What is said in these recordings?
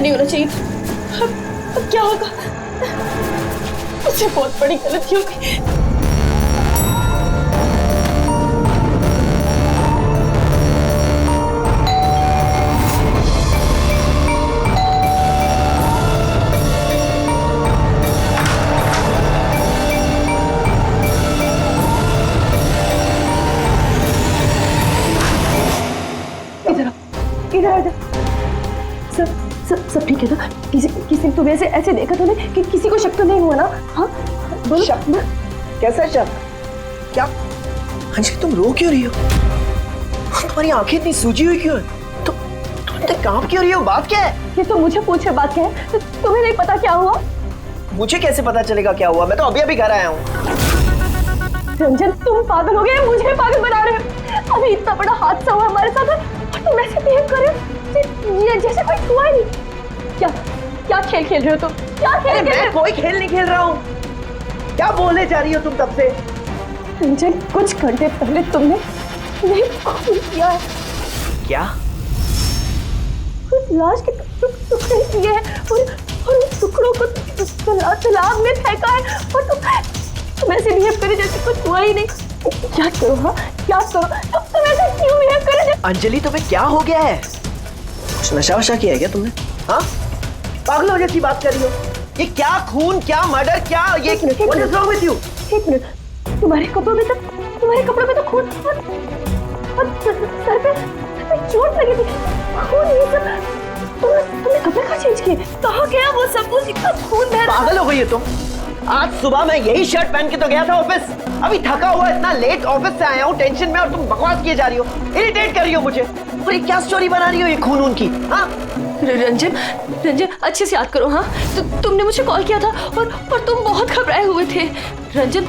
नहीं होना चाहिए। अब क्या होगा? मुझसे बहुत बड़ी गलती हो गई। सब ठीक है ना? किसी तुम्हें ऐसे देखा तो नहीं कि किसी को शक तो नहीं हुआ ना? हाँ बोलो। शक? कैसा शक? क्या अंजलि तुम रो क्यों रही हो? तुम्हारी आंखें इतनी सूजी हुई क्यों है? तुम इतने काम क्यों रही हो? बात क्या है? ये तो मुझे पूछे बात क्या है? तो तुम्हें नहीं पता क्या हुआ? मुझे कैसे पता चलेगा क्या हुआ? मैं तो अभी घर आया हूँ। रंजन तुम पागल हो गए, मुझे पागल बना रहे हो। अभी इतना बड़ा हादसा हुआ हमारे साथ और तुम ऐसे बिहेव कर रहे हो जैसे कोई हुआ ही नहीं। क्या खेल खेल रहे हो तुम? क्या खेल? मैं कोई खेल नहीं खेल रहा हूँ। क्या बोलने जा रही हो तुम तब से? रंजन कुछ घंटे पहले तुमने खून किया है। क्या? उस लाश के टुकड़े किए हैं और उन टुकड़ों को तालाब में फेंका है और तुम ऐसे बिहेव करे जैसे कुछ हुआ ही नहीं। क्या करो? हाँ क्या करो? तुम ऐसे क्यों बिहेव करे? अंजलि तुम्हें क्या हो गया है? कुछ नशा वशा किया है क्या तुमने? हाँ पागलों जैसी बात कर रही हो। ये क्या खून, क्या मर्डर, क्या ये what is wrong with you? एक मिनट, तुम्हारे कपड़ों में तो खून और सर पे चोट लगी थी। खून ये सब तुमने कपड़े कहाँ चेंज किए? कहाँ गया वो सब कुछ? इतना खून बह रहा। पागल हो गई हो तुम? आज सुबह मैं यही शर्ट पहन के तो गया था ऑफिस। अभी थका हुआ इतना लेट ऑफिस से आया हूँ टेंशन में और तुम बकवास किए जा रही हो, इरिटेट कर रही हो मुझे। और ये क्या स्टोरी बना रही हो ये खून की? हाँ रंजन अच्छे से याद करो। हाँ तुमने मुझे कॉल किया था और तुम बहुत घबराए हुए थे। रंजन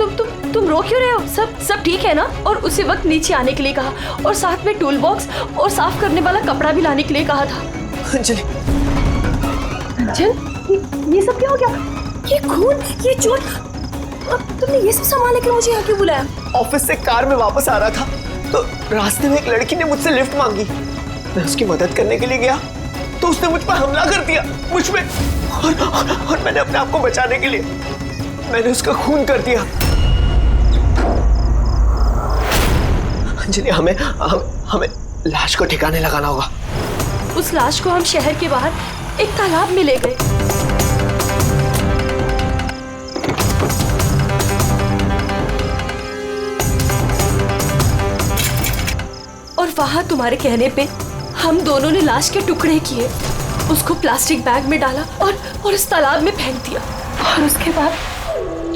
तुम रो क्यों रहे हो? सब ठीक है ना? और उसी वक्त नीचे आने के लिए कहा और साथ में टूल बॉक्स और साफ करने वाला कपड़ा भी लाने के लिए कहा था। अंजलि रंजन ये सब क्या हो गया? ये खून, ये चोट, तुमने ये सब संभालने के लिए मुझे यहाँ क्यों बुलाया? ऑफिस से कार में वापस आ रहा था तो रास्ते में एक लड़की ने मुझसे लिफ्ट मांगी। मैं उसकी मदद करने के लिए गया तो उसने मुझ पर हमला कर दिया, मुझ पे। और मैंने अपने आप को बचाने के लिए मैंने उसका खून कर दिया। अंजलि हमें लाश को ठिकाने लगाना होगा। उस लाश को हम शहर के बाहर एक तालाब में ले गए। और वहां तुम्हारे कहने पे हम दोनों ने लाश के टुकड़े किए, उसको प्लास्टिक बैग में डाला और उस तालाब में फेंक दिया। और उसके बाद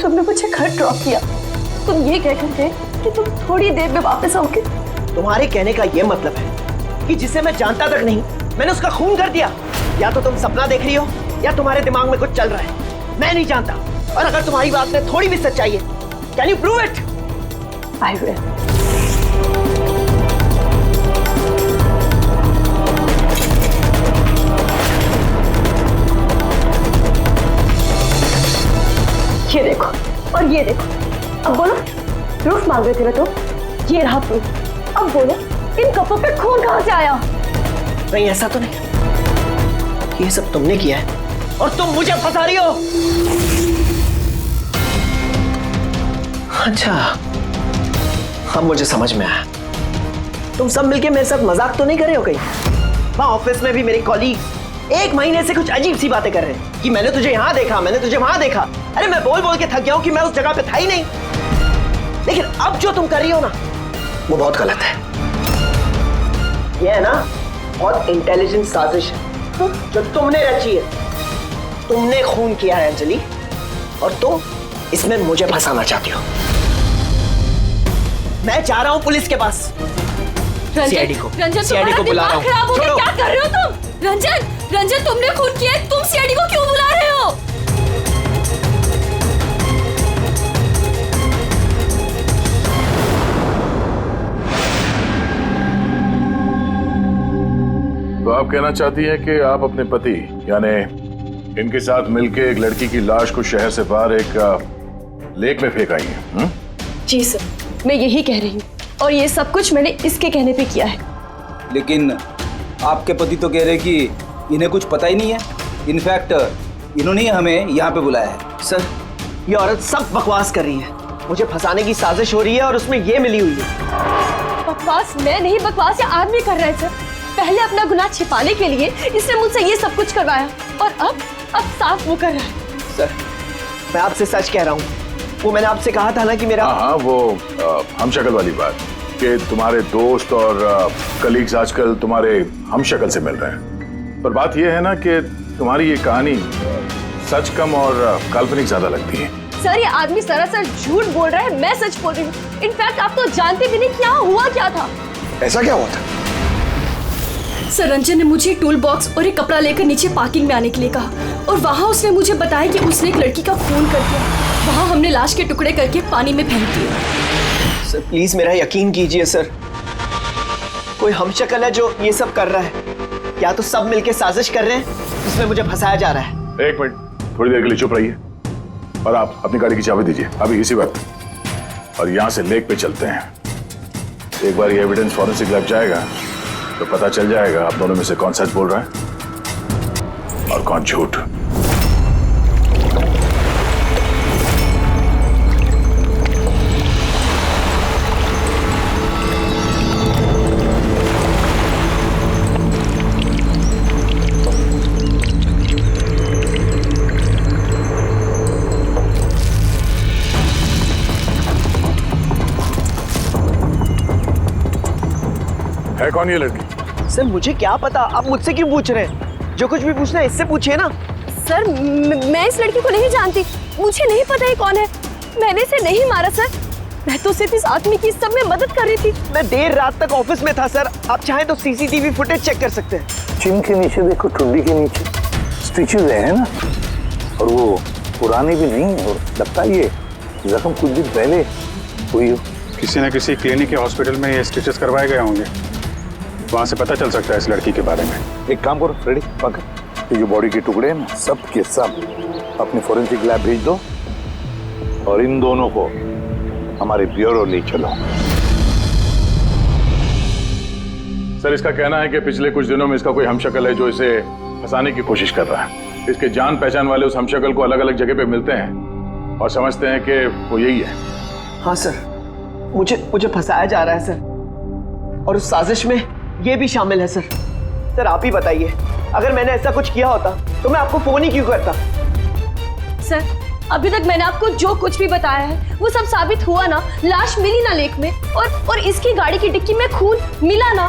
तुमने मुझे घर ड्रॉप किया। तुम ये कह कर गए कि तुम थोड़ी देर में वापस आओगे। तुम्हारे कहने का ये मतलब है कि जिसे मैं जानता तक नहीं मैंने उसका खून कर दिया? या तो तुम सपना देख रही हो या तुम्हारे दिमाग में कुछ चल रहा है। मैं नहीं जानता। और अगर तुम्हारी बात में थोड़ी भी सच्चाई है, can you prove it? I will. ये देखो और ये देखो। अब बोलो, प्रूफ मांग रहे थे ना तुम? ये रहा प्रूफ। अब बोलो, इन कपड़ों पे खून कहाँ से आया? नहीं ऐसा तो नहीं। ये सब तुमने किया है और तुम मुझे फंसा रही हो। अच्छा अब मुझे समझ में आया। तुम सब मिलके मेरे साथ मजाक तो नहीं कर रहे हो कहीं? वहां ऑफिस में भी मेरे कॉलीग 1 महीने से कुछ अजीब सी बातें कर रहे हैं कि मैंने तुझे यहाँ देखा, मैंने तुझे वहां देखा। अरे मैं बोल बोल के थक गया हूं कि मैं उस जगह पे था ही नहीं। लेकिन अब जो तुम कर रही हो ना वो बहुत गलत है। ये है ना बहुत इंटेलिजेंट साजिश है जो तुमने रची है। तुमने खून किया है अंजलि और तुम इसमें मुझे फंसाना चाहती हो। मैं जा रहा हूं पुलिस के पास। सीआईडी को बुला रहा हूं। क्या कर रहे हो तुम? रंजन तुमने खून किया है, तुम सीआईडी को क्यों बुला रहे हो? तो आप कहना चाहती हैं कि आप अपने पति यानी इनके साथ मिलके एक लड़की की लाश को शहर से बाहर एक लेक में फेंक आई हैं? जी सर, मैं यही कह रही हूँ और ये सब कुछ मैंने इसके कहने पे किया है। लेकिन आपके पति तो कह रहे कि इन्हें कुछ पता ही नहीं है। इनफैक्ट इन्होंने हमें यहाँ पे बुलाया है। सर, ये औरत सब बकवास कर रही है। मुझे फंसाने की साजिश हो रही है और उसमें ये मिली हुई है। बकवास मैं नहीं, बकवास ये आदमी कर रहा है सर। पहले अपना गुनाह छिपाने के लिए इसने मुझसे ये सब कुछ करवाया और अब साफ वो कर रहा है। सर, मैं आपसे सच कह रहा हूँ। वो मैंने आपसे कहा था ना कि मेरा हाँ, वो हम शक्ल वाली बात कि तुम्हारे दोस्त और कलीग्स आजकल तुम्हारे हम शक्ल से मिल रहे हैं। पर बात यह है ना कि तुम्हारी ये कहानी सच कम और काल्पनिक ज्यादा लगती है। सर, ये आदमी सरासर झूठ बोल रहा है, मैं सच बोल रही हूँ। इनफैक्ट आप तो जानते भी नहीं क्या हुआ क्या था। ऐसा क्या हुआ था? सर, रंजन ने मुझे टूल बॉक्स और एक कपड़ा लेकर नीचे पार्किंग में आने के लिए कहा और वहाँ उसने मुझे बताया कि उसने एक लड़की का खून कर दिया। वहाँ हमने लाश के टुकड़े करके पानी में फेंक दिए। सर प्लीज मेरा यकीन कीजिए सर, कोई हमशक्ल है जो ये सब कर रहा है, या तो सब मिलके साजिश कर रहे हैं जिसमें मुझे फंसाया जा रहा है। एक मिनट, थोड़ी देर के लिए चुप रहिए और आप अपनी गाड़ी की चाबी दीजिए अभी इसी वक्त, और यहाँ से लेक पे चलते हैं। एक बार ये एविडेंस फॉरेंसिक लैब जाएगा तो पता चल जाएगा आप दोनों में से कौन सच बोल रहा है और कौन झूठ। है कौन ये लड़की? सर मुझे क्या पता, आप मुझसे क्यों पूछ रहे हैं? जो कुछ भी पूछना है इससे पूछिए ना। सर, मैं इस लड़की को नहीं जानती, मुझे नहीं पता ये कौन है। मैंने इसे नहीं मारा सर, मैं तो सिर्फ इस आदमी की सब में मदद कर रही थी। मैं देर रात तक ऑफिस में था सर, आप चाहें तो सीसीटीवी फुटेज चेक कर सकते हैं। चिन के नीचे देखो, ठुड्डी के नीचे स्टिचेज है ना, और वो पुरानी भी नहीं है, और लगता है ये जख्म कुछ दिन पहले हुई हो। किसी न किसी क्लिनिक या हॉस्पिटल में ये स्टिचेस करवाए गए होंगे, वहां से पता चल सकता है इस लड़की के बारे में। एक काम करो फ्रेडी, पकड़ ये जो बॉडी के टुकड़े हैं ना, सब के सब अपने फोरेंसिक लैब भेज दो और इन दोनों को हमारे ब्यूरो ले चलो। सर, इसका कहना है कि पिछले कुछ दिनों में इसका कोई हमशक्ल है जो इसे फंसाने की कोशिश कर रहा है। इसके जान पहचान वाले उस हमशक्ल को अलग अलग जगह पे मिलते हैं और समझते हैं कि वो यही है। हाँ सर, मुझे फंसाया जा रहा है सर, और उस साजिश में ये भी शामिल है सर। सर आप ही बताइए, अगर मैंने ऐसा कुछ किया होता तो मैं आपको फोन ही क्यों करता? सर, अभी तक मैंने आपको जो कुछ भी बताया है वो सब साबित हुआ ना। लाश मिली ना लेक में, और इसकी गाड़ी की डिक्की में खून मिला ना।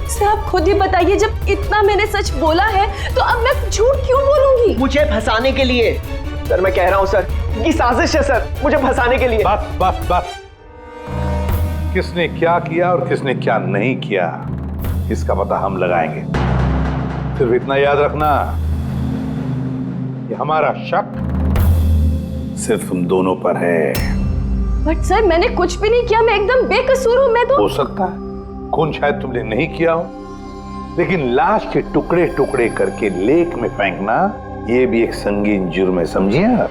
सर आप खुद ही बताइए, जब इतना मैंने सच बोला है तो अब मैं झूठ क्यों बोलूंगी? मुझे फंसाने के लिए। सर मैं कह रहा हूँ सर, ये साजिश है सर, मुझे फंसाने के लिए। बस किसने क्या किया और किसने क्या नहीं किया इसका पता हम लगाएंगे। सिर्फ इतना याद रखना कि हमारा शक सिर्फ तुम दोनों पर है। बट सर मैंने कुछ भी नहीं किया, मैं एकदम बेकसूर हूँ। मैं तो हो सकता है खून शायद तुमने नहीं किया हो, लेकिन लाश के टुकड़े टुकड़े करके लेक में फेंकना ये भी एक संगीन जुर्म है, समझिए आप?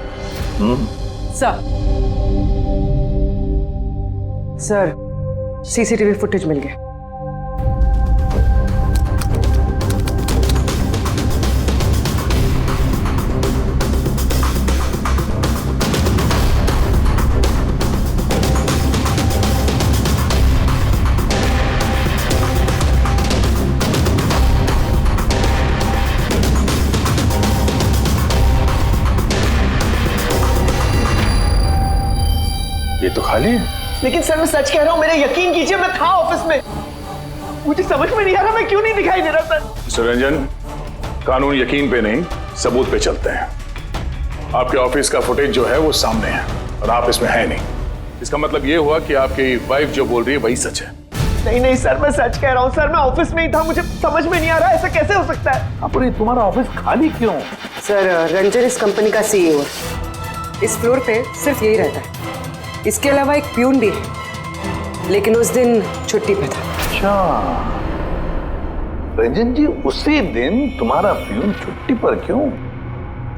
सर सीसीटीवी फुटेज मिल गया। ये तो खाली है। लेकिन सर मैं सच कह रहा हूँ, मेरा यकीन कीजिए, मैं था ऑफिस में। मुझे समझ में नहीं आ रहा मैं क्यों नहीं दिखाई दे रहा सर। मिस्टर रंजन, कानून यकीन पे नहीं सबूत पे चलते हैं। आपके ऑफिस का फुटेज जो है वो सामने है और आप इसमें है नहीं। इसका मतलब ये हुआ कि आपकी वाइफ जो बोल रही है वही सच है। नहीं सर, मैं सच कह रहा हूँ सर, मैं ऑफिस में ही था, मुझे समझ में नहीं आ रहा ऐसा कैसे हो सकता है। अपने तुम्हारा ऑफिस खाली क्यों? सर रंजन इस कंपनी का सीईओ है। इस फ्लोर पे सिर्फ यही रहता है। इसके अलावा एक प्यून भी है, लेकिन उस दिन छुट्टी पे था। अच्छा रंजन जी, उसी दिन तुम्हारा प्यून छुट्टी पर क्यों?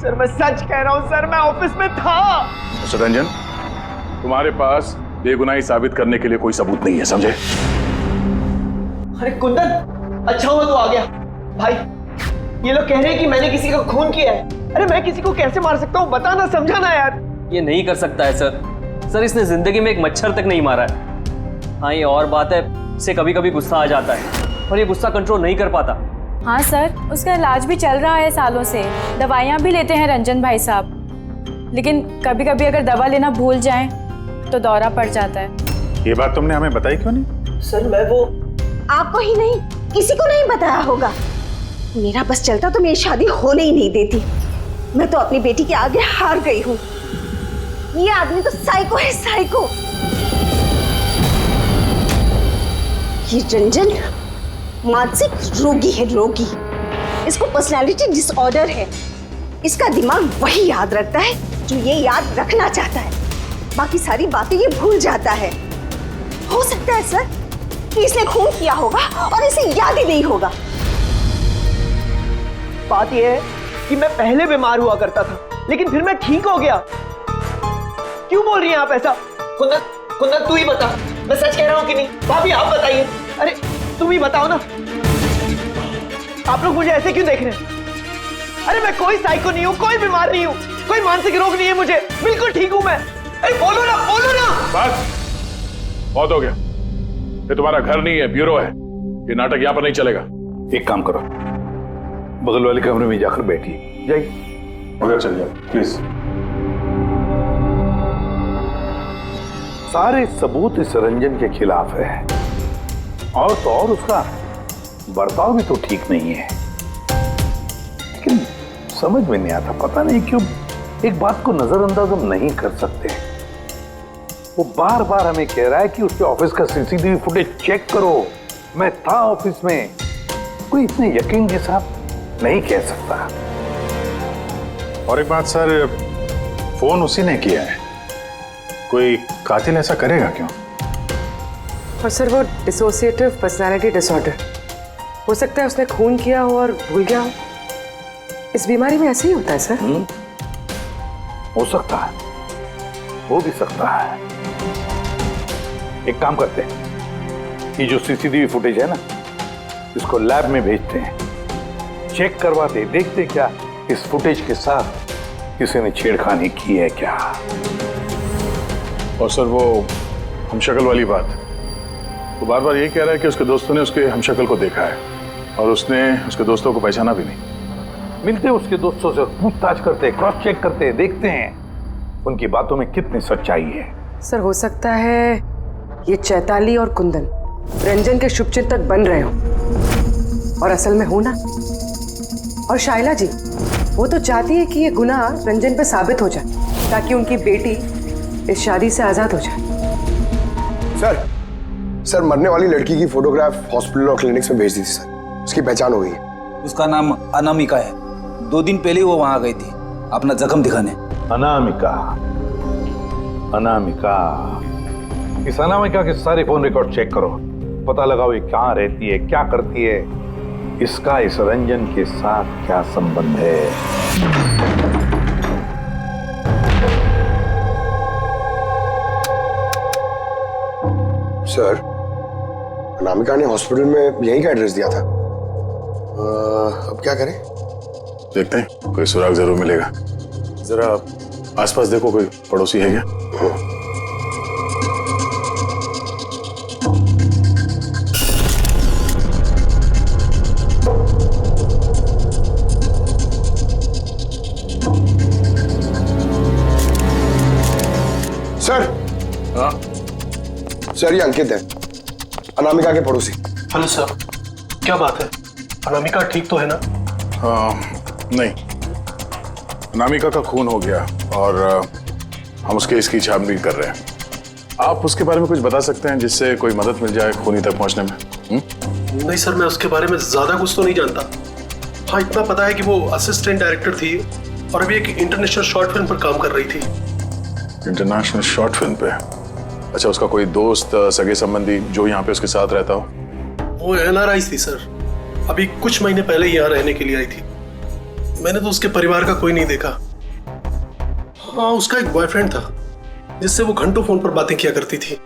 सर मैं सच कह रहा हूँ सर, मैं ऑफिस में था। मिस्टर रंजन, तुम्हारे पास बेगुनाही साबित करने के लिए कोई सबूत नहीं है, समझे? अरे कुंदन, अच्छा हुआ तू आ गया। भाई ये लोग कह रहे हैं कि मैंने किसी का खून किया है। अरे मैं किसी को कैसे मार सकता हूँ, बताना, समझाना यार। ये नहीं कर सकता है सर इसने जिंदगी में एक मच्छर तक नहीं मारा है। हाँ, ये और बात है, इसे कभी कभी गुस्सा आ जाता है और ये गुस्सा कंट्रोल नहीं कर पाता। हाँ सर, उसका इलाज भी चल रहा है सालों से, दवाइयाँ भी लेते हैं रंजन भाई साहब, लेकिन कभी कभी अगर दवा लेना भूल जाएं तो दौरा पड़ जाता है। ये बात तुमने हमें बताई क्यों नहीं? सर मैं वो आपको ही नहीं, किसी को नहीं बताया होगा। मेरा बस चलता तो मेरी शादी होने ही नहीं देती। मैं तो अपनी बेटी के आगे हार गई हूँ। ये आदमी तो साइको है, साइको। ये रंजन मानसिक रोगी है, रोगी। इसको पर्सनालिटी डिसऑर्डर है। इसका दिमाग वही याद रखता है जो ये याद रखना चाहता है, बाकी सारी बातें ये भूल जाता है। हो सकता है सर कि इसने खून किया होगा और इसे याद ही नहीं होगा। बात यह है कि मैं पहले बीमार हुआ करता था, लेकिन फिर मैं ठीक हो गया। क्यों बोल रही हैं आप ऐसा? कुंदन, कुंदन तू ही बता, मैं सच कह रहा हूं कि नहीं? भाभी आप बताइए। अरे तुम ही बताओ ना, आप लोग मुझे ऐसे क्यों देख रहे हैं? अरे मैं कोई साइको नहीं हूँ, कोई बीमार नहीं हूँ, कोई मानसिक रोग नहीं है मुझे, बिल्कुल ठीक हूँ मैं। अरे बोलो ना, बोलो ना। बस बहुत हो गया। ये तुम्हारा घर नहीं है, ब्यूरो है। ये नाटक यहाँ पर नहीं चलेगा। एक काम करो, बगल वाले कमरे में जाकर बैठिए। जाइए, उधर चल जाओ प्लीज। सारे सबूत इस रंजन के खिलाफ है, और तो और उसका बर्ताव भी तो ठीक नहीं है। लेकिन समझ में नहीं आता, पता नहीं क्यों एक बात को नजरअंदाज हम नहीं कर सकते। वो बार बार हमें कह रहा है कि उसके ऑफिस का सीसीटीवी फुटेज चेक करो, मैं था ऑफिस में। कोई इतने यकीन के साथ नहीं कह सकता। और एक बात सर, फोन उसी ने किया है, कोई कातिल ऐसा करेगा क्यों? और सर वो डिसोसिएटिव पर्सनालिटी डिसऑर्डर, हो सकता है उसने खून किया हो और भूल गया हो। इस बीमारी में ऐसे ही होता है सर। हो सकता है, हो भी सकता है। एक काम करते हैं, ये जो सीसीटीवी फुटेज है ना, इसको लैब में भेजते हैं, चेक करवाते, देखते क्या इस फुटेज के साथ किसी ने छेड़खानी की है क्या। और सर वो हमशक्ल वाली बात, वो बार बार ये कह रहा है कि उसके दोस्तों ने उसके हमशक्ल को देखा है और उसने उसके दोस्तों को पहचाना भी नहीं। मिलते उसके दोस्तों से, पूछताछ करते, क्रॉस चेक करते, देखते हैं उनकी बातों में कितनी सच्चाई है। सर हो सकता है ये चैताली और कुंदन रंजन के शुभचिंतक बन रहे हो और असल में हो ना। और शाइला जी, वो तो चाहती है कि ये गुनाह रंजन पे साबित हो जाए ताकि उनकी बेटी इस शादी से आजाद हो जाए। सर मरने वाली लड़की की फोटोग्राफ हॉस्पिटल और क्लिनिक्स में भेज दी थी सर, उसकी पहचान हो गई है। उसका नाम अनामिका है। 2 दिन पहले वो वहां गई थी अपना जख्म दिखाने। अनामिका, अनामिका, इस अनामिका के सारे फोन रिकॉर्ड चेक करो, पता लगाओ ये कहाँ रहती है, क्या करती है, इसका इस रंजन के साथ क्या संबंध है। सर अनामिका ने हॉस्पिटल में यहीं का एड्रेस दिया था। अब क्या करें? देखते हैं, कोई सुराग जरूर मिलेगा। जरा आसपास देखो, कोई पड़ोसी है क्या? सर। हाँ सर ये अंकित है, अनामिका के पड़ोसी। हेलो सर, क्या बात है? अनामिका ठीक तो है ना? नहीं, अनामिका का खून हो गया और हम उसके इसकी छानबीन कर रहे हैं। आप उसके बारे में कुछ बता सकते हैं जिससे कोई मदद मिल जाए खूनी तक पहुंचने में? नहीं सर, मैं उसके बारे में ज्यादा कुछ तो नहीं जानता। हाँ, इतना पता है कि वो असिस्टेंट डायरेक्टर थी और अभी एक इंटरनेशनल शॉर्ट फिल्म पर काम कर रही थी। इंटरनेशनल शॉर्ट फिल्म पे? अच्छा, उसका कोई दोस्त, सगे संबंधी जो यहाँ पे उसके साथ रहता हो? वो NRI थी सर, अभी कुछ महीने पहले यहाँ रहने के लिए आई थी। मैंने तो उसके परिवार का कोई नहीं देखा। हाँ, उसका एक बॉयफ्रेंड था जिससे वो घंटों फोन पर बातें किया करती थी।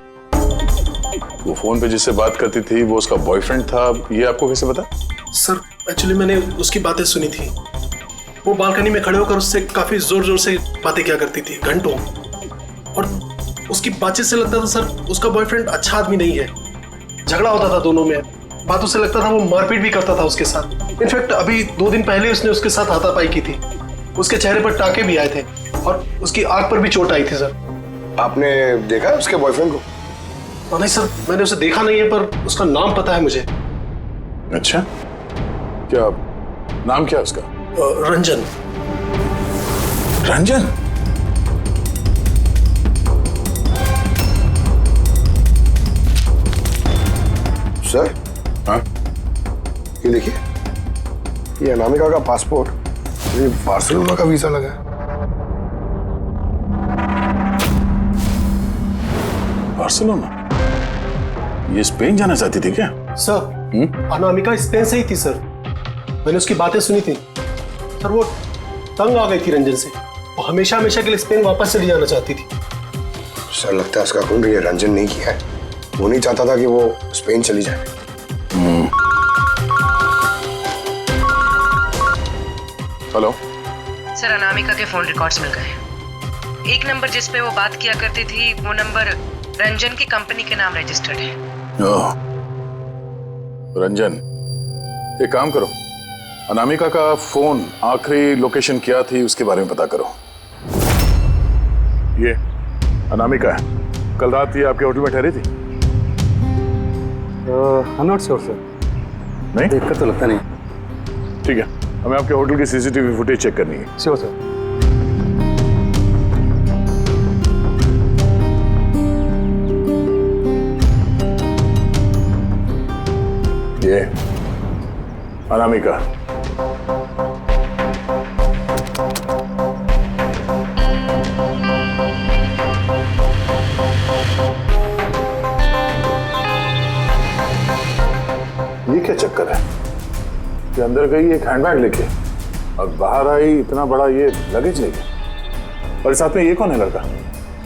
वो फोन पे जिससे बात करती थी वो उसका बॉयफ्रेंड था, ये आपको कैसे पता? सर एक्चुअली मैंने उसकी बातें सुनी थी। वो बालकनी में खड़े होकर उससे काफी जोर जोर से बातें किया करती थी घंटों, और उसकी बातचीत से लगता था सर उसका बॉयफ्रेंड अच्छा आदमी नहीं है। झगड़ा होता था दोनों में, बातों से लगता था वो मारपीट भी करता था उसके साथ। इनफैक्ट अभी 2 दिन पहले उसने उसके साथ हाथापाई की थी। उसके चेहरे पर टाके भी आए थे और उसकी आंख पर भी चोट आई थी सर। आपने देखा है उसके बॉयफ्रेंड को? नहीं सर, मैंने उसे देखा नहीं है, पर उसका नाम पता है मुझे। अच्छा, क्या नाम क्या है उसका? रंजन। रंजन? सर, हाँ? ये देखिए, ये अनामिका का पासपोर्ट, ये बार्सिलोना का वीजा लगा है। बार्सिलोना? ये स्पेन जाना चाहती थी क्या? सर, अनामिका स्पेन से ही थी सर। मैंने उसकी बातें सुनी थी सर। वो तंग आ गई थी रंजन से। वो हमेशा हमेशा के लिए स्पेन वापस चली जाना चाहती थी। सर, लगता है उसका खून ये रंजन नहीं किया है। वो नहीं चाहता था कि वो स्पेन चली जाए। हेलो सर, अनामिका के फोन रिकॉर्ड्स मिल गए। एक नंबर जिस पे वो बात किया करती थी, वो नंबर रंजन की कंपनी के नाम रजिस्टर्ड है। ओह, रंजन, एक काम करो, अनामिका का फोन आखिरी लोकेशन क्या थी उसके बारे में पता करो। ये अनामिका है, कल रात ये आपके होटल में ठहरी थी? आई नॉट श्योर सर, नहीं देखकर तो लगता नहीं। ठीक है, हमें आपके होटल की सीसीटीवी फुटेज चेक करनी है। Sure sir. ये अनामिका, ये क्या चक्कर है कि अंदर गई एक हैंडबैग लेके और बाहर आई इतना बड़ा ये लगेज लेके, और साथ में ये कौन है लड़का?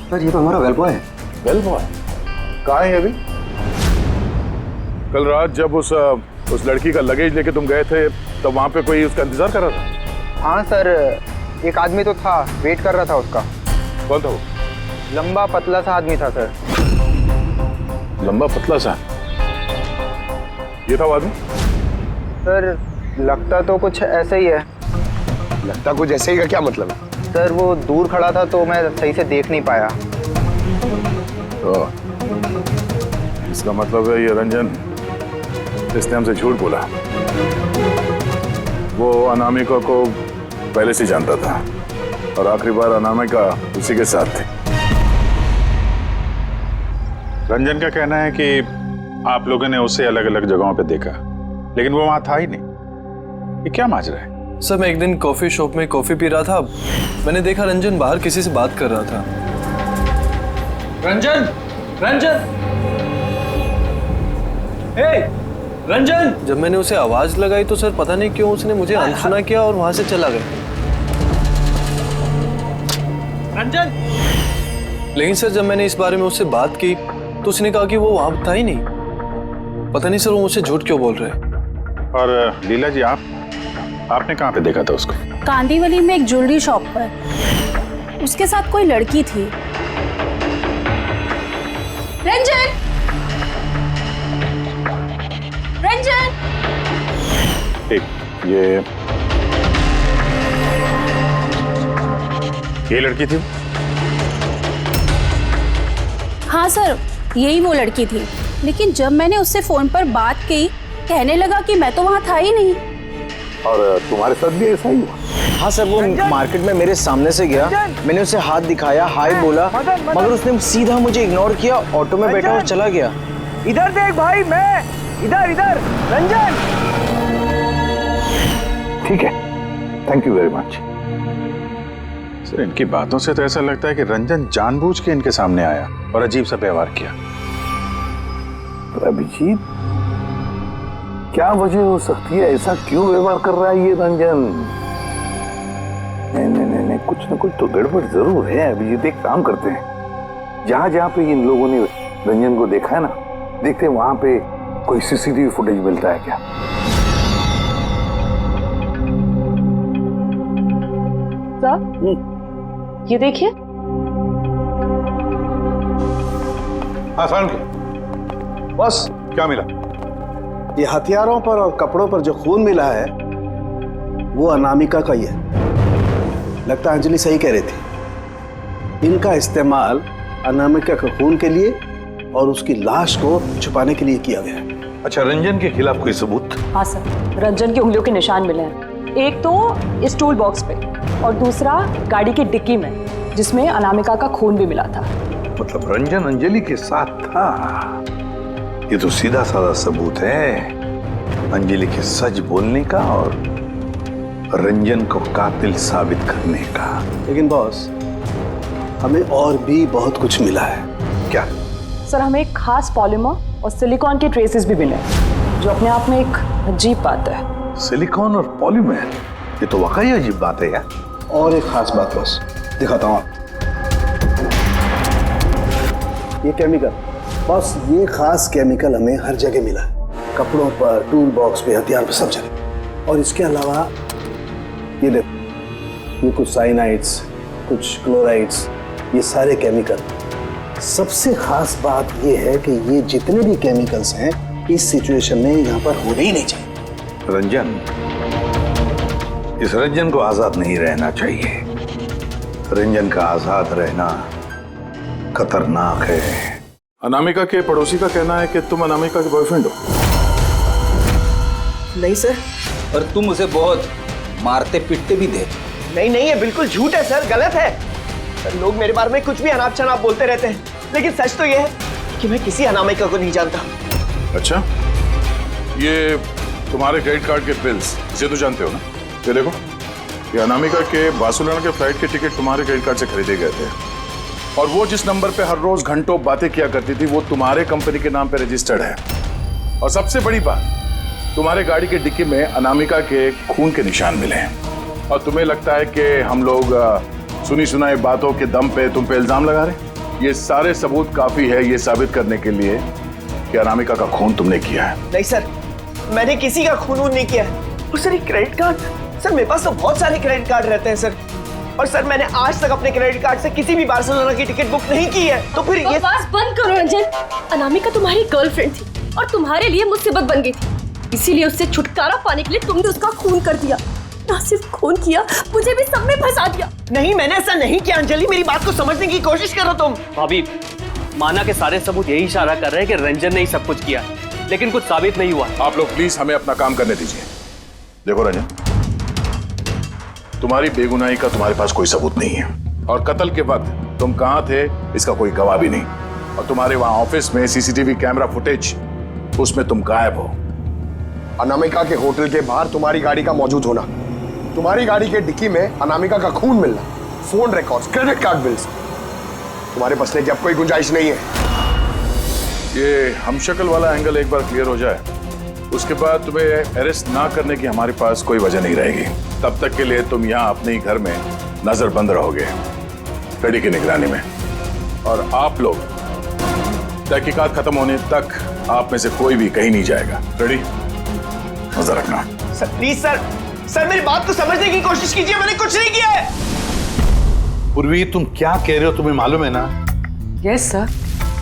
सर, ये तो हमारा वेल बॉय है। वेल बॉय कहाँ है अभी? कल रात जब उस लड़की का लगेज लेके तुम गए थे तब वहां पे कोई उसका इंतजार कर रहा था? हाँ सर, एक आदमी तो था, वेट कर रहा था उसका। कौन था वो? लंबा पतला सा आदमी था सर। लंबा पतला सा? ये था वो आदमी? सर, लगता तो कुछ ऐसा ही है। लगता कुछ ऐसे ही का क्या मतलब है? सर, वो दूर खड़ा था तो मैं सही से देख नहीं पाया। तो इसका मतलब है ये रंजन, इसने हमसे झूठ बोला। वो अनामिका को पहले से जानता था और आखिरी बार अनामिका उसी के साथ थी। रंजन का कहना है कि आप लोगों ने उसे अलग अलग जगहों पे देखा, लेकिन वो वहां था ही नहीं। ये क्या माजरा है? सर, मैं एक दिन कॉफी शॉप में कॉफी पी रहा था, मैंने देखा रंजन बाहर किसी से बात कर रहा था। रंजन, रंजन, हे, रंजन! जब मैंने उसे आवाज लगाई तो सर पता नहीं क्यों उसने मुझे अनसुना किया और वहां से चला गया। रंजन! लेकिन सर, जब मैंने इस बारे में उससे बात की तो उसने कहा कि वो वहां था ही नहीं। पता नहीं सर, वो मुझसे झूठ क्यों बोल रहे हैं। और लीला जी, आपने कहाँ पे देखा था उसको? कांदीवली में एक ज्वेलरी शॉप पर। उसके साथ कोई लड़की थी। रंजन! रंजन! एक ये लड़की थी? हाँ सर, यही वो लड़की थी। लेकिन जब मैंने उससे फोन पर बात की, कहने लगा कि मैं तो वहां था ही नहीं। और तुम्हारे साथ भी ऐसा ही हुआ? हाँ सर, वो मार्केट में मेरे सामने से गया, मैंने उसे हाथ दिखाया, हाय बोला, मगर उसने सीधा मुझे इग्नोर किया, ऑटो में बैठा और चला गया। इधर देख भाई, मैं इधर इधर। रंजन! ठीक है, thank you very much. Sir, इनकी बातों से तो ऐसा लगता है कि रंजन जानबूझ के इनके सामने आया और अजीब सा व्यवहार किया। अभिजीत, क्या वजह हो सकती है? ऐसा क्यों व्यवहार कर रहा है ये रंजन? नहीं, कुछ ना कुछ तो गड़बड़ जरूर है। अभिजीत, एक काम करते हैं, जहां जहां पे इन लोगों ने रंजन को देखा है ना, देखते हैं वहां पे कोई सीसीटीवी फुटेज मिलता है क्या। सर ये देखिए। हाँ सारुण के बस क्या मिला? ये हथियारों पर और कपड़ों पर जो खून मिला है वो अनामिका का ही है। लगता है अंजलि सही कह रही थी, इनका इस्तेमाल अनामिका के खून के लिए और उसकी लाश को छुपाने के लिए किया गया है। अच्छा, रंजन के खिलाफ कोई सबूत? हाँ सर, रंजन की उंगलियों के निशान मिले हैं, एक तो इस टूल बॉक्स पे और दूसरा गाड़ी की डिक्की में जिसमें अनामिका का खून भी मिला था। मतलब रंजन अंजलि के साथ था? ये तो सीधा साधा सबूत है अंजलि के सच बोलने का और रंजन को कातिल साबित करने का। लेकिन बॉस, हमें और भी बहुत कुछ मिला है। क्या? सर हमें एक खास पॉलीमर और सिलिकॉन के ट्रेसेस भी मिले जो अपने आप में एक अजीब बात है। सिलिकॉन और पॉलीमर, ये तो वाकई अजीब बात है यार। और एक खास बात बॉस, दिखाता हूँ। ये केमिकल बॉस, ये खास केमिकल हमें हर जगह मिला है, कपड़ों पर, टूल बॉक्स पे, हथियार पे, सब जगह। और इसके अलावा ये देखो, ये कुछ साइनाइड्स, कुछ क्लोराइड्स, ये सारे केमिकल। सबसे खास बात ये है कि ये जितने भी केमिकल्स हैं इस सिचुएशन में यहाँ पर होने ही नहीं चाहिए। रंजन, इस रंजन को आजाद नहीं रहना चाहिए। रंजन का आजाद रहना खतरनाक है। अनामिका के पड़ोसी का कहना है कि तुम अनामिका के बॉयफ्रेंड हो। नहीं सर। और तुम उसे बहुत मारते पीटते भी थे। नहीं नहीं, ये बिल्कुल झूठ है सर, गलत है सर। लोग मेरे बारे में कुछ भी अनाप शनाप बोलते रहते हैं, लेकिन सच तो ये है कि मैं किसी अनामिका को नहीं जानता। अच्छा, ये तुम्हारे क्रेडिट कार्ड के बिल्स, इसे तो जानते हो ना? ये देखो, ये अनामिका के बार्सिलोना के फ्लाइट के टिकट तुम्हारे क्रेडिट कार्ड से खरीदे गए थे और वो जिस नंबर पे हर रोज घंटों बातें किया करती थी वो तुम्हारे कंपनी के नाम पे रजिस्टर्ड है। और सबसे बड़ी बात, तुम्हारे गाड़ी की डिक्की में अनामिका के खून के निशान मिले हैं। और तुम्हें लगता है कि हम लोग सुनी सुनाई बातों के दम पे तुम पे इल्जाम लगा रहे हैं? ये सारे सबूत काफी है ये साबित करने के लिए कि अनामिका का खून तुमने किया है। नहीं सर, मैंने किसी का खून नहीं किया है। और सर, ये क्रेडिट कार्ड, सर मेरे पास तो बहुत सारे क्रेडिट कार्ड रहते हैं सर। और सर, मैंने आज तक अपने क्रेडिट कार्ड से किसी भी बार्सिलोना की टिकट बुक नहीं की है। तो फिर ये बकवास बंद करो रंजन। अनामिका तुम्हारी गर्लफ्रेंड थी और तुम्हारे लिए मुसीबत बन गई थी, इसीलिए उससे छुटकारा पाने के लिए तुमने उसका खून कर दिया। ना सिर्फ खून किया, मुझे भी सब में फंसा दिया। नहीं, मैंने ऐसा नहीं किया। अंजलि, मेरी बात को समझने की कोशिश करो तुम। भाभी, माना के सारे सबूत यही इशारा कर रहे हैं कि रंजन ने ही सब कुछ किया, लेकिन कुछ साबित नहीं हुआ। आप लोग प्लीज हमें अपना काम करने दीजिए। देखो रंजन, तुम्हारी बेगुनाही का तुम्हारे पास कोई सबूत नहीं है और कत्ल के वक्त तुम कहां थे इसका कोई गवाह भी नहीं। और तुम्हारे वहां ऑफिस में सीसीटीवी कैमरा फुटेज, उसमें तुम गायब हो। अनामिका के होटल के बाहर तुम्हारी गाड़ी का मौजूद होना, तुम्हारी गाड़ी के डिक्की में अनामिका का खून मिलना, phone records, credit card bills, तुम्हारे बचने की अब कोई गुंजाइश नहीं है। ये हमशक्ल वाला एंगल एक बार क्लियर हो जाए, उसके बाद तुम्हें अरेस्ट ना करने की हमारे पास कोई वजह नहीं रहेगी। तब तक के लिए तुम यहाँ अपने ही घर में नजरबंद रहोगे, कड़ी की निगरानी में। और आप लोग तहकीकात खत्म होने तक आप में से कोई भी कहीं नहीं जाएगा। रेडी? नजर रखना। सर प्लीज सर, सर मेरी बात को समझने की कोशिश कीजिए, मैंने कुछ नहीं किया है। पूर्वी, तुम क्या कह रहे हो तुम्हें मालूम है ना? Yes sir.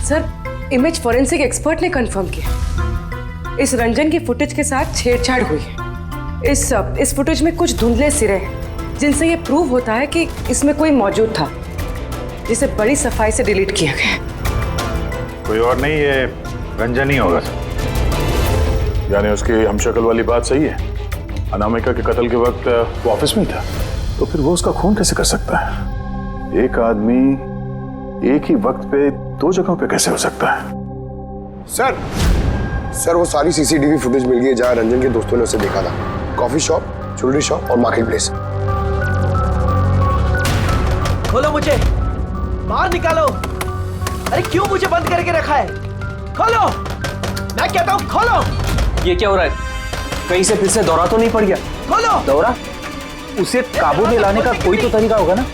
Sir, image forensic expert ने कंफर्म किया इस रंजन की फुटेज के साथ छेड़छाड़ हुई है। इस फुटेज में कुछ धुंधले सिरे हैं जिनसे ये प्रूव होता है कि इसमें कोई मौजूद था, जिसे बड़ी सफाई से डिलीट किया गया। कोई और नहीं, ये रंजन ही होगा। यानी उसकी हमशक्ल वाली बात सही है, अनामिका के कत्ल के वक्त वो ऑफिस में था, तो फिर वो उसका खून कैसे कर सकता है? एक आदमी एक ही वक्त पे दो जगहों पे कैसे हो सकता है? सर वो सारी सीसीटीवी फुटेज मिल गई है जहां रंजन के दोस्तों ने उसे देखा था। कॉफी शॉप, ज्वेलरी शॉप और मार्केट प्लेस। खोलो मुझे, बाहर निकालो। अरे क्यों मुझे बंद करके रखा है? खोलो, मैं कहता हूँ खोलो। ये क्या हो रहा है? कहीं से फिर से दौरा तो नहीं पड़ गया? खोलो। दौरा? उसे काबू में लाने का कोई तो तरीका होगा ना?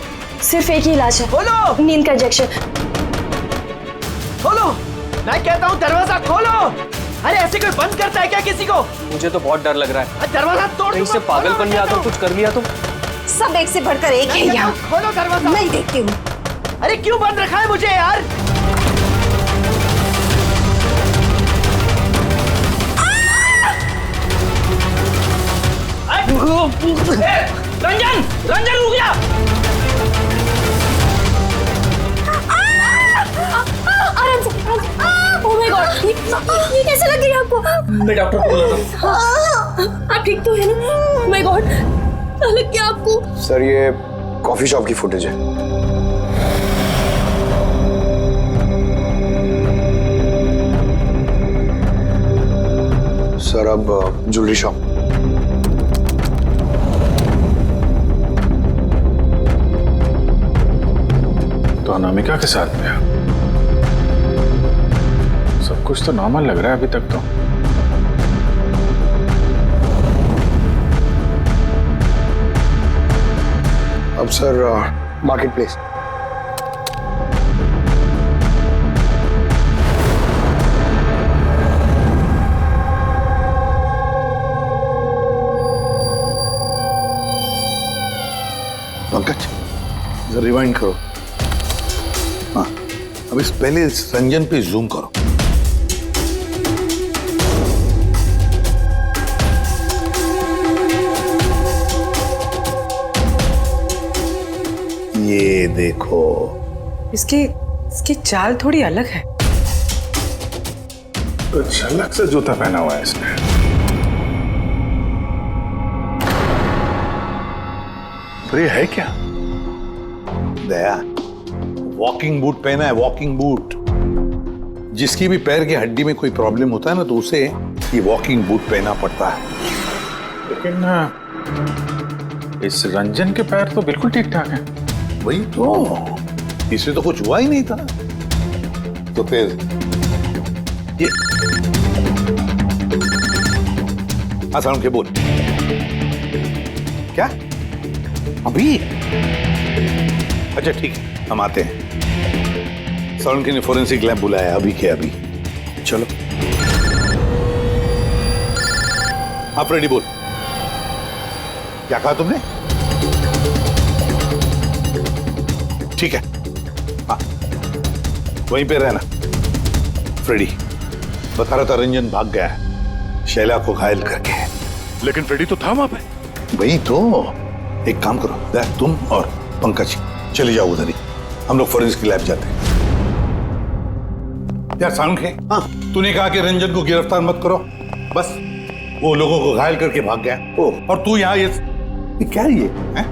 सिर्फ एक ही इलाज है, खोलो। नींद का इंजेक्शन। खोलो, मैं कहता हूँ दरवाजा खोलो। अरे ऐसे कोई बंद करता है क्या किसी को? मुझे तो बहुत डर लग रहा है। दरवाजा तोड़ कहीं से पागलपन में आकर कुछ कर लिया तो? सब एक से बढ़कर एक है यहाँ। खोलो दरवाजा। मैं देखती हूँ। अरे क्यों बंद रखा है मुझे यार? रंजन, रंजन रुक जा। आराम से। ओह माय गॉड, ये कैसे लग गई आपको? मैं डॉक्टर को बुलाता हूँ। आप ठीक तो है ना? ओह माय गॉड, क्या लग गया आपको? सर ये कॉफी शॉप की फुटेज है। सर अब ज्वेलरी शॉप। तो अनामिका के साथ में सब कुछ तो नॉर्मल लग रहा है अभी तक तो। अब सर मार्केट प्लेस। पंकज जरा रिवाइंड करो। हाँ, अब इस पहले इस रंजन पे जूम करो। ये देखो, इसकी चाल थोड़ी अलग है। तो झलक से जूता पहना हुआ है इसने। तो ये है क्या? दया, वॉकिंग बूट पहना है, वॉकिंग बूट। जिसकी भी पैर की हड्डी में कोई प्रॉब्लम होता है ना, तो उसे ये वॉकिंग बूट पहना पड़ता है। लेकिन इस रंजन के पैर तो बिल्कुल ठीक ठाक हैं। वही तो, इससे तो कुछ हुआ ही नहीं था। तो फिर ये आसान के बोल क्या अभी? अच्छा ठीक है, हम आते हैं। सोलंकी ने फोरेंसिक लैब बुलाया अभी के अभी। चलो आप रेडी बोल। क्या कहा तुमने? ठीक है, हाँ वहीं पे रहना। फ्रेडी बता रहा था रंजन भाग गया है शैला को घायल करके। लेकिन फ्रेडी तो था वहां पे। वही तो, एक काम करो, तुम और पंकज चले जाओ उधर ही, हम लोग फोरेंसिक लैब जाते हैं। यार साउंड है, हाँ तूने कहा कि रंजन को गिरफ्तार मत करो, बस वो लोगों को घायल करके भाग गया। और तू यहाँ ये क्या है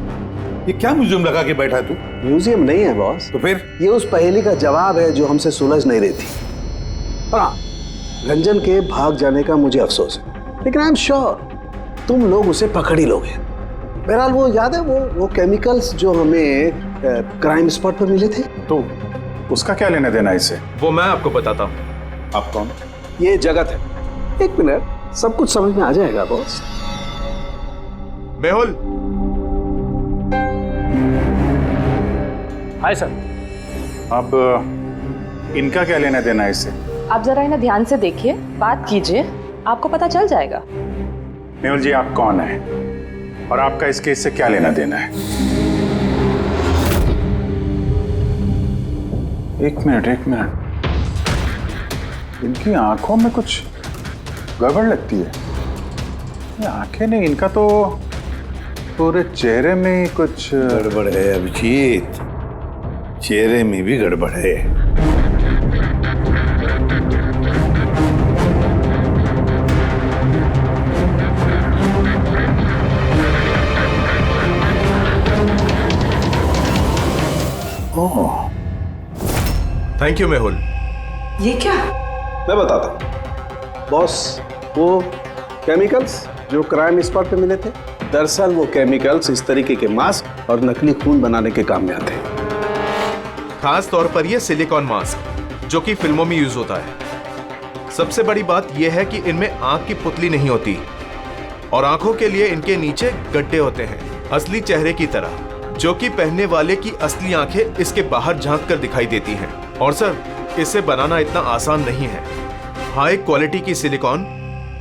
ये क्या म्यूजियम लगा के बैठा है तू? म्यूजियम नहीं है बॉस। तो फिर? ये उस पहेली का जवाब है जो हमसे सुलझ नहीं रही थी। हाँ, रंजन के भाग जाने का मुझे अफसोस है, लेकिन आई एम श्योर तुम लोग उसे पकड़ ही लोगे। बहरहाल वो याद है वो केमिकल्स जो हमें क्राइम स्पॉट पर मिले थे? तो उसका क्या लेना देना इससे? वो मैं आपको बताता हूँ। आप कौन? ये जगत है। एक मिनट, सब कुछ समझ में आ जाएगा बॉस। मेहुल। Hi sir. अब इनका क्या लेना देना है इससे? आप जरा इन्हें ध्यान से देखिए, बात कीजिए, आपको पता चल जाएगा। मेहुल जी आप कौन है और आपका इस केस से क्या लेना देना है? एक मिनट, इनकी आंखों में कुछ गड़बड़ लगती है। ये आंखें नहीं, इनका तो पूरे चेहरे में कुछ गड़बड़ है अभिजीत, चेहरे में भी गड़बड़ है। Thank you Mehul. ये क्या? मैं बताता हूँ बॉस, वो केमिकल्स जो क्राइम स्पॉट पे मिले थे, दरअसल वो केमिकल्स इस तरीके के मास्क और नकली खून बनाने के काम में आते हैं। खास तौर पर ये सिलिकॉन मास्क जो कि फिल्मों में यूज होता है। सबसे बड़ी बात यह है कि इनमें आंख की पुतली नहीं होती और आंखों के लिए इनके नीचे गड्ढे होते हैं, असली चेहरे की तरह, जो कि पहनने वाले की असली आंखें इसके बाहर झांक कर दिखाई देती हैं। और सर, इसे बनाना इतना आसान नहीं है। हाई क्वालिटी की सिलिकॉन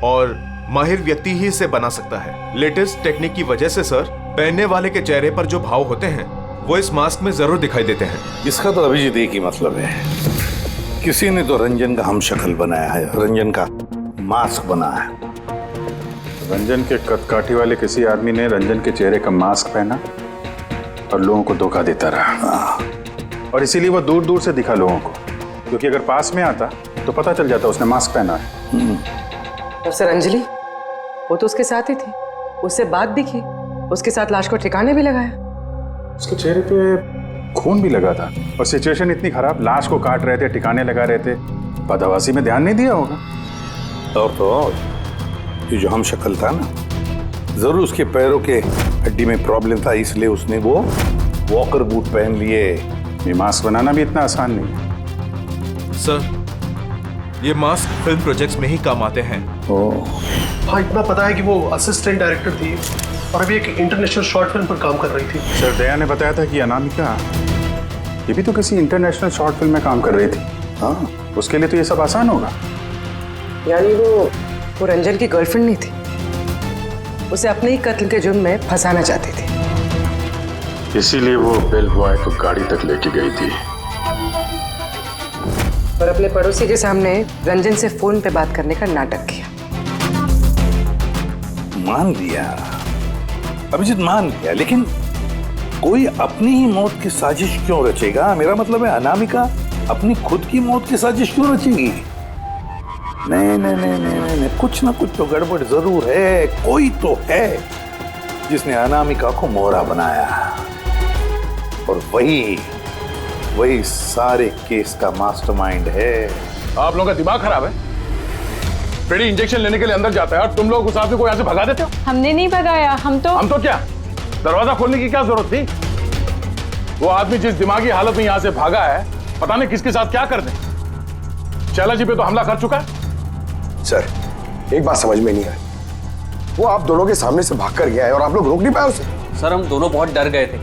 और माहिर व्यक्ति ही इसे बना सकता है। लेटेस्ट टेक्निक की वजह से सर, पहनने वाले के चेहरे पर जो भाव होते हैं वो इस मास्क में जरूर दिखाई देते हैं। इसका तो अभिजीत एक ही मतलब है, किसी ने तो रंजन का हम शक्ल बनाया है, रंजन का मास्क बनाया है। रंजन के कदकाठी वाले किसी आदमी ने रंजन के चेहरे का मास्क पहना और लोगों को धोखा देता रहा, और इसीलिए वो दूर दूर से दिखा लोगों को, क्योंकि अगर पास में आता तो पता चल जाता उसने मास्क पहना है। और सर अंजलि, वो तो उसके साथ ही थी, उससे बात भी की, उसके साथ लाश को ठिकाने भी लगाया। उसके चेहरे पे खून भी लगा था, और सिचुएशन इतनी खराब, लाश को काट रहे थे, ठिकाने लगा रहे थे, बदहवासी में ध्यान नहीं दिया होगा। और तो और ये जो हम शक्ल था ना, जरूर उसके पैरों के हड्डी में प्रॉब्लम था, इसलिए उसने वो वॉकर बूट पहन लिए। ये मास्क बनाना भी इतना आसान नहीं है। सर, ये मास्क फिल्म प्रोजेक्ट्स में ही काम आते हैं। हाँ, इतना पता है कि वो असिस्टेंट डायरेक्टर थी और अभी एक इंटरनेशनल शॉर्ट फिल्म पर काम कर रही थी। सर, दया ने बताया था कि अनामिका ये भी तो किसी इंटरनेशनल शॉर्ट फिल्म में काम कर रही थी। हाँ, उसके लिए तो ये सब आसान होगा। यानी वो रंजन की गर्लफ्रेंड नहीं थी, उसे अपने ही कत्ल के जुर्म में फंसाना चाहती थी, इसीलिए वो बेल बॉय को गाड़ी तक लेके गई थी। और अपने पड़ोसी के सामने रंजन से फोन पे बात करने का नाटक किया। मान लिया अभिजीत, मान लिया, लेकिन कोई अपनी ही मौत की साजिश क्यों रचेगा? मेरा मतलब है अनामिका अपनी खुद की मौत की साजिश क्यों रचेगी? नहीं नहीं नहीं नहीं नहीं, कुछ ना कुछ तो गड़बड़ जरूर है। कोई तो है जिसने अनामिका को मोहरा बनाया, और वही सारे केस का मास्टरमाइंड है। आप लोगों का दिमाग खराब है। पेड़ी इंजेक्शन लेने के लिए अंदर जाता है और तुम लोग उस आदमी को यहाँ से भगा देते हो। हमने नहीं भगाया, हम तो क्या दरवाजा खोलने की क्या जरूरत थी? वो आदमी जिस दिमागी हालत में यहाँ से भागा है, पता नहीं किसके साथ क्या कर दे। शैला जी पे तो हमला कर चुका है। सर, एक बात समझ में नहीं आई, वो आप दोनों के सामने से भाग कर गया है और आप लोग रोक नहीं पाए उसे। सर, हम दोनों बहुत डर गए थे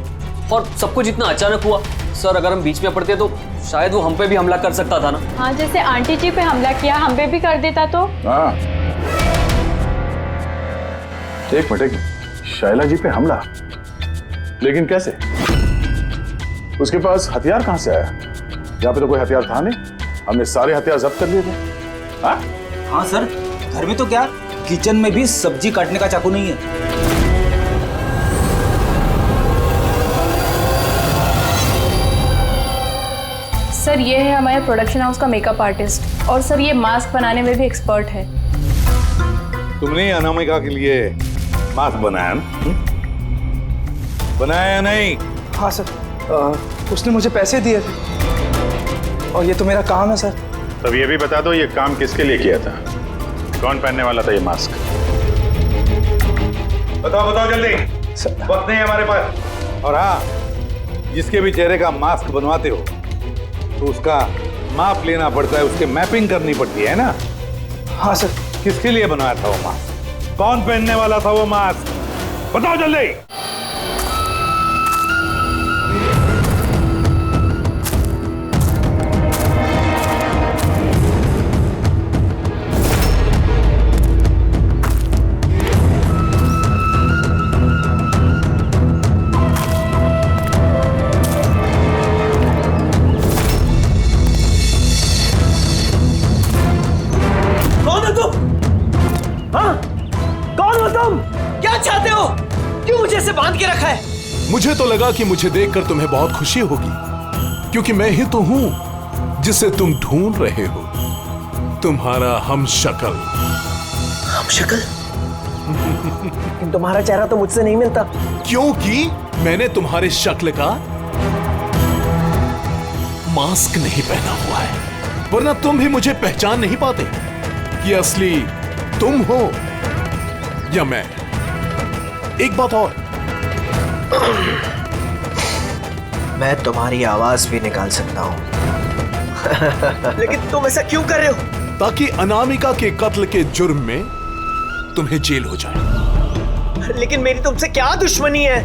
और सब कुछ इतना अचानक हुआ। सर, अगर हम बीच में पड़ते तो शायद वो हम पे भी हमला कर सकता था ना। हाँ, जैसे आंटी जी पे हमला किया, हम पे भी कर देता तो। हाँ, एक मिनट, शैला जी पे हमला, लेकिन कैसे? उसके पास हथियार कहां से आया? यहाँ पे तो कोई हथियार था नहीं, हमने सारे हथियार जब्त कर लिए थे। हाँ? हाँ सर, घर में तो क्या, किचन में भी सब्जी काटने का चाकू नहीं है। सर, ये है हमारे प्रोडक्शन हाउस का मेकअप आर्टिस्ट, और सर ये मास्क बनाने में भी एक्सपर्ट है। तुमने अनामिका के लिए मास्क बनाया ना? बनाया नहीं? हाँ सर, उसने मुझे पैसे दिए थे और ये तो मेरा काम है सर। तब ये भी बता दो, ये काम किसके लिए किया था? कौन पहनने वाला था ये मास्क? बताओ बताओ जल्दी, वक्त नहीं है हमारे पास। और हाँ, जिसके भी चेहरे का मास्क बनवाते हो तो उसका माप लेना पड़ता है, उसके मैपिंग करनी पड़ती है ना? हाँ सर। किसके लिए बनाया था वो मास्क? कौन पहनने वाला था वो मास्क? बताओ जल्दी। बांध के रखा है? मुझे तो लगा कि मुझे देखकर तुम्हें बहुत खुशी होगी, क्योंकि मैं ही तो हूं जिसे तुम ढूंढ रहे हो, तुम्हारा हमशक्ल। हमशक्ल? तुम्हारा चेहरा तो मुझसे नहीं मिलता। क्योंकि मैंने तुम्हारे शक्ल का मास्क नहीं पहना हुआ है, वरना तुम भी मुझे पहचान नहीं पाते कि असली तुम हो या मैं। एक बात और, मैं तुम्हारी आवाज भी निकाल सकता हूं। लेकिन तुम ऐसा क्यों कर रहे हो? ताकि अनामिका के कत्ल के जुर्म में तुम्हें जेल हो जाए। लेकिन मेरी तुमसे क्या दुश्मनी है?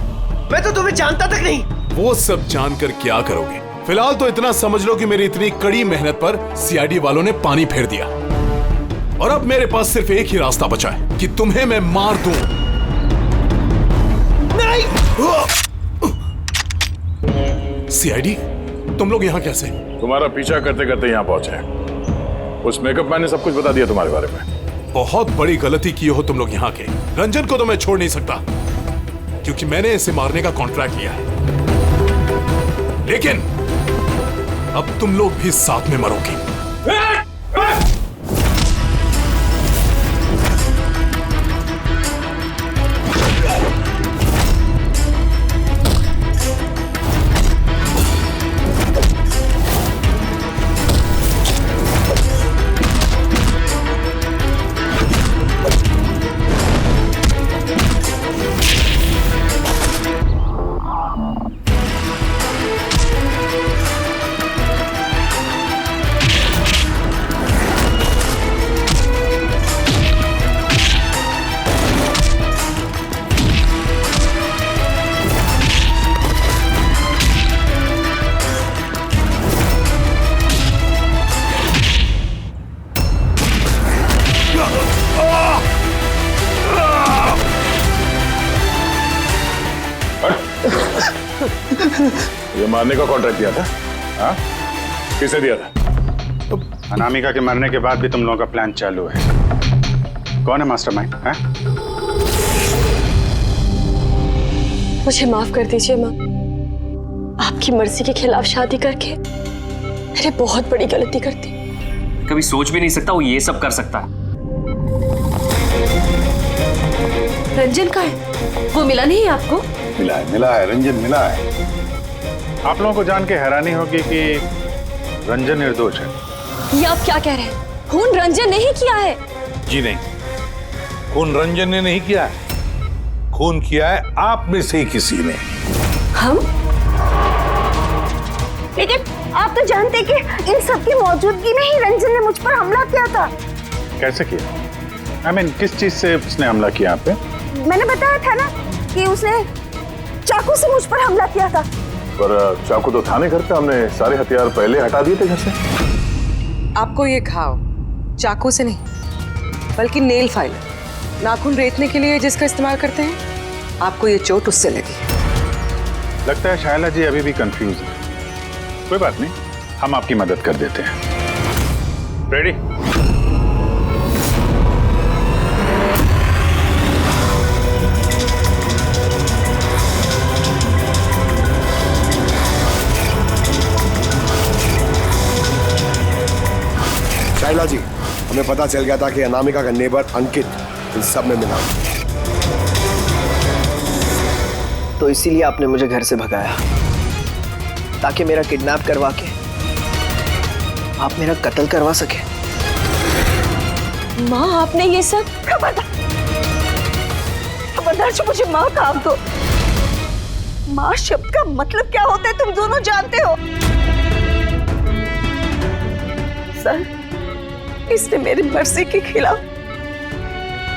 मैं तो तुम्हें जानता तक नहीं। वो सब जानकर क्या करोगे? फिलहाल तो इतना समझ लो कि मेरी इतनी कड़ी मेहनत पर सीआईडी वालों ने पानी फेर दिया, और अब मेरे पास सिर्फ एक ही रास्ता बचा है कि तुम्हें मैं मार दूं। नहीं! सीआईडी, तुम लोग यहाँ कैसे? तुम्हारा पीछा करते करते यहाँ पहुंचे। उस मेकअप मैन ने सब कुछ बता दिया तुम्हारे बारे में। बहुत बड़ी गलती की हो तुम लोग यहाँ के। रंजन को तो मैं छोड़ नहीं सकता क्योंकि मैंने इसे मारने का कॉन्ट्रैक्ट लिया है, लेकिन अब तुम लोग भी साथ में मरोगे। ये मारने का कॉन्ट्रैक्ट दिया था? हाँ? किसे दिया था? अनामिका के मरने के बाद भी तुम लोगों का प्लान चालू है। कौन है मास्टरमाइंड? मुझे माफ कर दीजिए माँ। आपकी मर्जी के खिलाफ शादी करके मैंने बहुत बड़ी गलती कर दी। कभी सोच भी नहीं सकता वो ये सब कर सकता है। रंजन का है? वो मिला नहीं आपको? मिला है, रंजन मिला है। आप लोगों को जान के हैरानी होगी कि रंजन निर्दोष है। ये आप क्या कह रहे हैं? खून रंजन ने ही किया है। जी नहीं, खून रंजन ने नहीं किया है, खून किया है आप में से ही किसी ने। हम? लेकिन आप तो जानते कि इन सब की मौजूदगी में ही रंजन ने मुझ पर हमला किया था। कैसे किया? I mean, किस चीज से उसने हमला किया आप पे? मैंने बताया था ना कि उसने चाकू से मुझ पर हमला किया था। पर चाकू तो था नहीं घर पे, हमने सारे हथियार पहले हटा दिए थे घर से। आपको ये घाव चाकू से नहीं बल्कि नेल फाइलर, नाखून रेतने के लिए जिसका इस्तेमाल करते हैं, आपको ये चोट उससे लगी। लगता है शायला जी अभी भी कंफ्यूज है। कोई बात नहीं, हम आपकी मदद कर देते हैं। रेडी? शाइला जी, हमें पता चल गया था कि अनामिका का नेबर अंकित इन सब में मिला, तो इसीलिए आपने मुझे घर से भगाया ताकि मेरा किडनैप करवा के आप मेरा कत्ल करवा सके। माँ, आपने ये सब? खबरदार जो मुझे माँ काम दो। माँ शब्द का मतलब क्या होता है तुम दोनों जानते हो। सर, इसने मेरी मर्जी के खिलाफ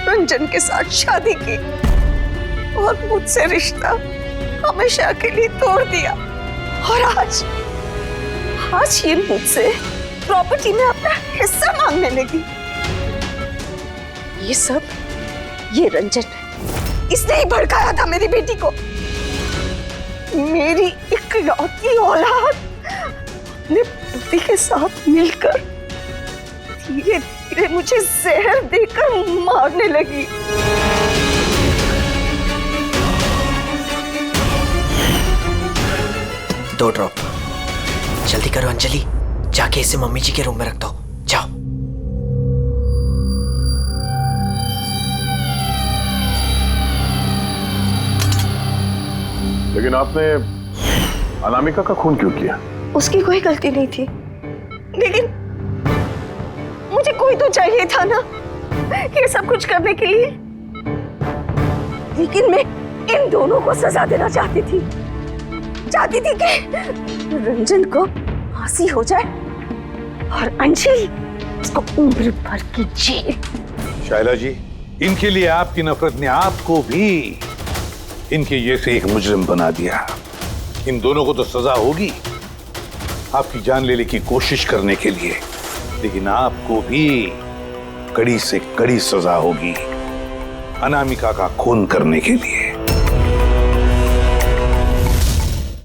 रंजन के साथ शादी की और मुझसे रिश्ता हमेशा के लिए तोड़ दिया, और आज ये मुझसे प्रॉपर्टी में अपना हिस्सा मांगने लगी। ये सब ये रंजन, इसने ही भड़काया था मेरी बेटी को। मेरी इकलौती औलाद अपने पति के साथ मिलकर धीरे धीरे मुझे जहर देकर मारने लगी। दो ड्रॉप जल्दी करो अंजलि, जाके इसे मम्मी जी के रूम में रख दो। जाओ। लेकिन आपने अनामिका का खून क्यों किया? उसकी कोई गलती नहीं थी, लेकिन मुझे कोई तो चाहिए था ना ये सब कुछ करने के लिए। लेकिन मैं इन दोनों को सजा देना चाहती थी कि रंजन को फांसी हो जाए और अंजलि उसको उम्र भर की जेल। शाइला जी, इनके लिए आपकी नफरत ने आपको भी इनके जैसे एक मुजरिम बना दिया। इन दोनों को तो सजा होगी आपकी जान लेने की कोशिश करने के लिए, लेकिन आपको भी कड़ी से कड़ी सजा होगी अनामिका का खून करने के लिए।